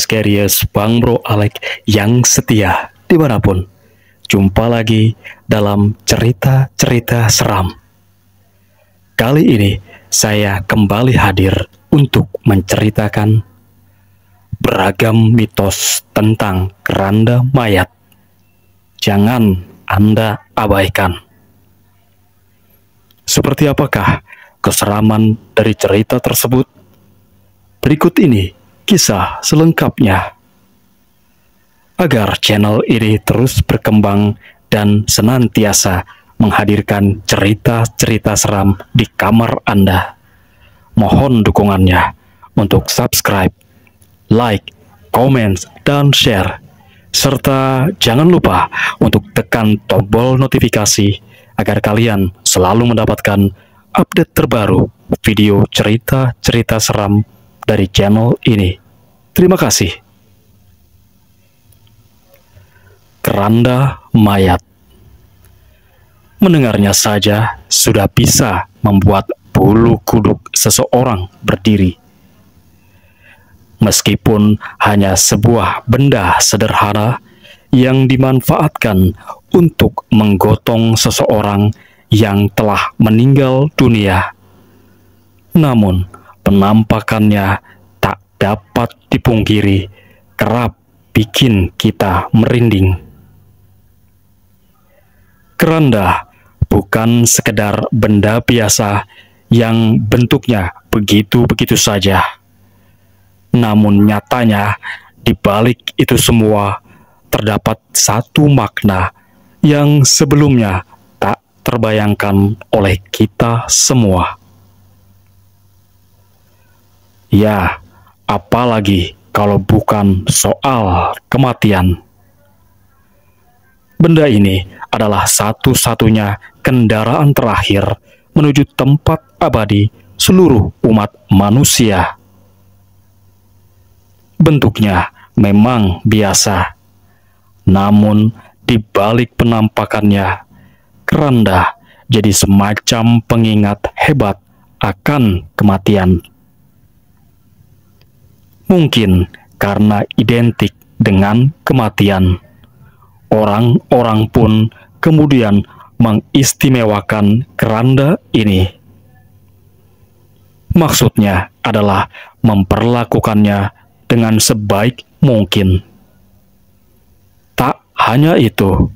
misterius Bang Bro Alek yang setia dimanapun. Jumpa lagi dalam cerita-cerita seram. Kali ini saya kembali hadir untuk menceritakan beragam mitos tentang keranda mayat. Jangan Anda abaikan. Seperti apakah keseraman dari cerita tersebut? Berikut ini kisah selengkapnya. Agar channel ini terus berkembang dan senantiasa menghadirkan cerita-cerita seram di kamar Anda, mohon dukungannya untuk subscribe, like, comment, dan share. Serta jangan lupa untuk tekan tombol notifikasi agar kalian selalu mendapatkan update terbaru video cerita-cerita seram dari channel ini. Terima kasih. Keranda mayat. Mendengarnya saja sudah bisa membuat bulu kuduk seseorang berdiri. Meskipun hanya sebuah benda sederhana yang dimanfaatkan untuk menggotong seseorang yang telah meninggal dunia, namun penampakannya tak dapat dipungkiri kerap bikin kita merinding. Keranda bukan sekedar benda biasa yang bentuknya begitu-begitu saja. Namun nyatanya di balik itu semua terdapat satu makna yang sebelumnya tak terbayangkan oleh kita semua. Ya, apalagi kalau bukan soal kematian. Benda ini adalah satu-satunya kendaraan terakhir menuju tempat abadi seluruh umat manusia. Bentuknya memang biasa, namun di balik penampakannya, keranda jadi semacam pengingat hebat akan kematian. Mungkin karena identik dengan kematian, orang-orang pun kemudian mengistimewakan keranda ini. Maksudnya adalah memperlakukannya dengan sebaik mungkin. Tak hanya itu,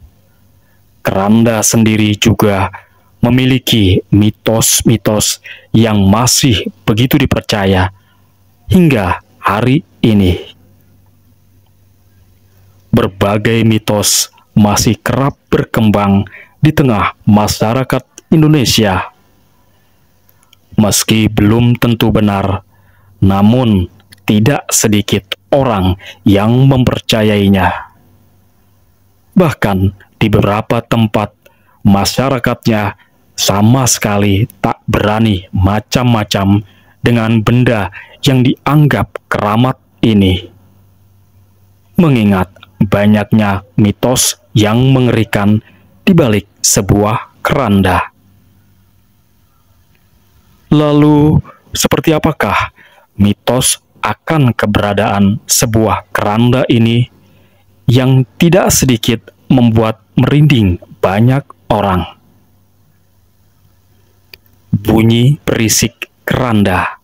keranda sendiri juga memiliki mitos-mitos yang masih begitu dipercaya hingga hari ini. Berbagai mitos masih kerap berkembang di tengah masyarakat Indonesia. Meski belum tentu benar, namun tidak sedikit orang yang mempercayainya. Bahkan di beberapa tempat, masyarakatnya sama sekali tak berani macam-macam dengan benda yang dianggap keramat ini. Mengingat banyaknya mitos yang mengerikan di balik sebuah keranda. Lalu, seperti apakah mitos akan keberadaan sebuah keranda ini yang tidak sedikit membuat merinding banyak orang? Bunyi berisik keranda,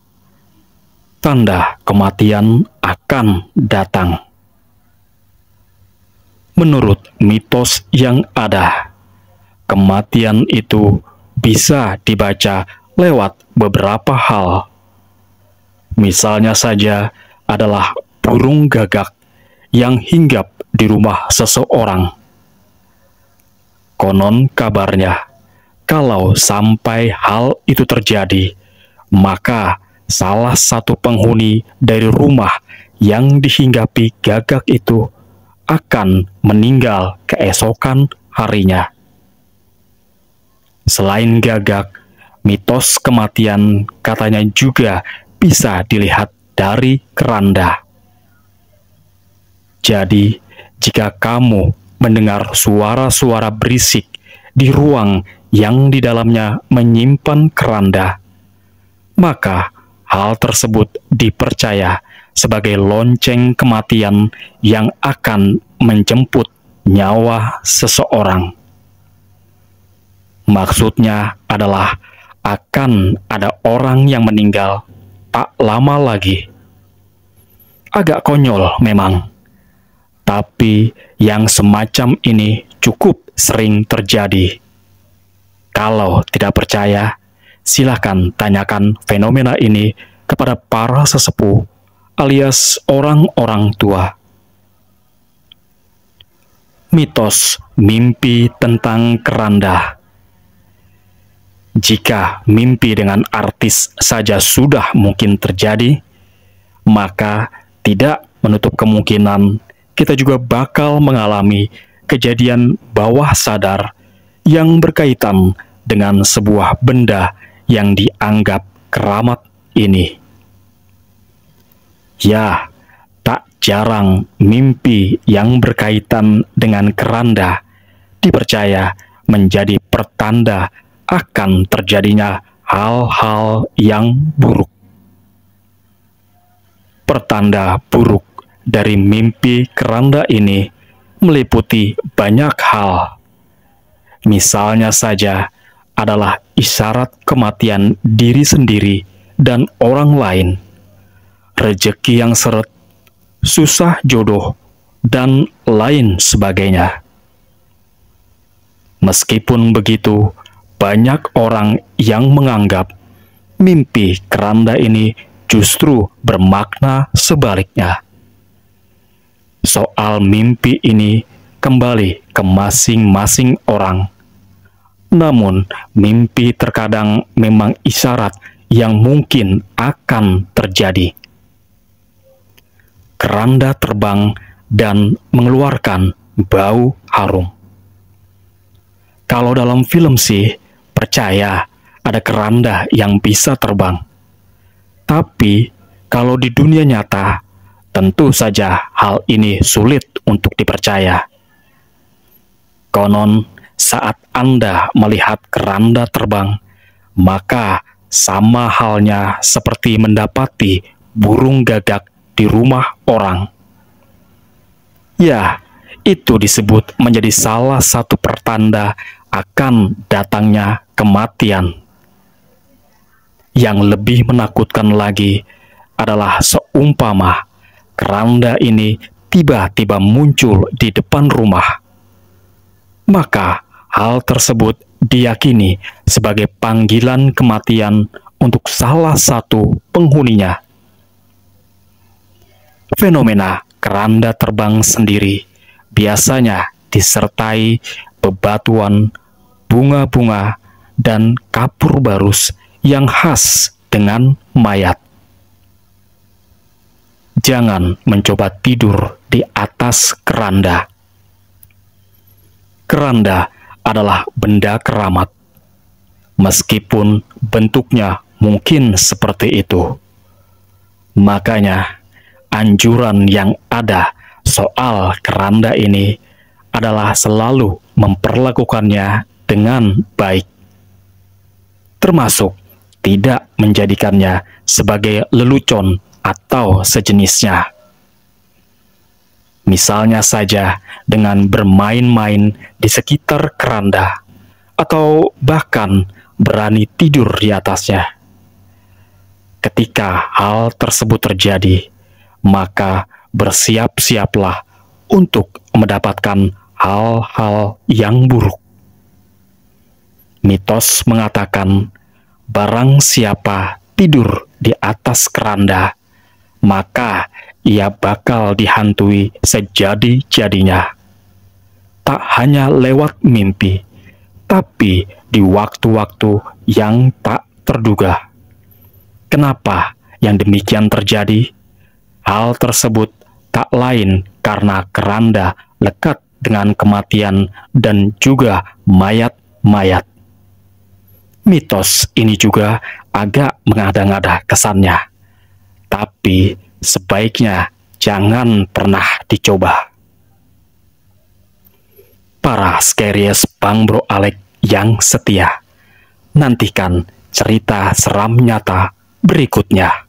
tanda kematian akan datang. Menurut mitos yang ada, kematian itu bisa dibaca lewat beberapa hal. Misalnya saja adalah burung gagak yang hinggap di rumah seseorang. Konon kabarnya, kalau sampai hal itu terjadi, maka salah satu penghuni dari rumah yang dihinggapi gagak itu akan meninggal keesokan harinya. Selain gagak, mitos kematian katanya juga bisa dilihat dari keranda. Jadi, jika kamu mendengar suara-suara berisik di ruang yang di dalamnya menyimpan keranda, maka hal tersebut dipercaya sebagai lonceng kematian yang akan menjemput nyawa seseorang. Maksudnya adalah akan ada orang yang meninggal tak lama lagi. Agak konyol memang, tapi yang semacam ini cukup sering terjadi. Kalau tidak percaya, silakan tanyakan fenomena ini kepada para sesepuh alias orang-orang tua. Mitos mimpi tentang keranda. Jika mimpi dengan artis saja sudah mungkin terjadi, maka tidak menutup kemungkinan kita juga bakal mengalami kejadian bawah sadar yang berkaitan dengan sebuah benda yang dianggap keramat ini. Ya, tak jarang mimpi yang berkaitan dengan keranda dipercaya menjadi pertanda akan terjadinya hal-hal yang buruk. Pertanda buruk dari mimpi keranda ini meliputi banyak hal. Misalnya saja adalah isyarat kematian diri sendiri dan orang lain, rejeki yang seret, susah jodoh, dan lain sebagainya. Meskipun begitu, banyak orang yang menganggap mimpi keranda ini justru bermakna sebaliknya. Soal mimpi ini kembali ke masing-masing orang. Namun, mimpi terkadang memang isyarat yang mungkin akan terjadi. Keranda terbang dan mengeluarkan bau harum. Kalau dalam film sih, percaya ada keranda yang bisa terbang. Tapi, kalau di dunia nyata, tentu saja hal ini sulit untuk dipercaya. Konon, saat Anda melihat keranda terbang, maka sama halnya seperti mendapati burung gagak di rumah orang. Ya, itu disebut menjadi salah satu pertanda akan datangnya kematian. Yang lebih menakutkan lagi adalah seumpama keranda ini tiba-tiba muncul di depan rumah. Maka hal tersebut diyakini sebagai panggilan kematian untuk salah satu penghuninya. Fenomena keranda terbang sendiri biasanya disertai bebatuan, bunga-bunga, dan kapur barus yang khas dengan mayat. Jangan mencoba tidur di atas keranda. Keranda adalah benda keramat, meskipun bentuknya mungkin seperti itu. Makanya, anjuran yang ada soal keranda ini adalah selalu memperlakukannya dengan baik, termasuk tidak menjadikannya sebagai lelucon atau sejenisnya. Misalnya saja dengan bermain-main di sekitar keranda, atau bahkan berani tidur di atasnya. Ketika hal tersebut terjadi, maka bersiap-siaplah untuk mendapatkan hal-hal yang buruk. Mitos mengatakan, barang siapa tidur di atas keranda, maka ia bakal dihantui sejadi-jadinya. Tak hanya lewat mimpi, tapi di waktu-waktu yang tak terduga. Kenapa yang demikian terjadi? Hal tersebut tak lain karena keranda lekat dengan kematian dan juga mayat-mayat. Mitos ini juga agak mengada-ngada kesannya, tapi sebaiknya jangan pernah dicoba. Para Scaries Bang Bro Alek yang setia, nantikan cerita seram nyata berikutnya.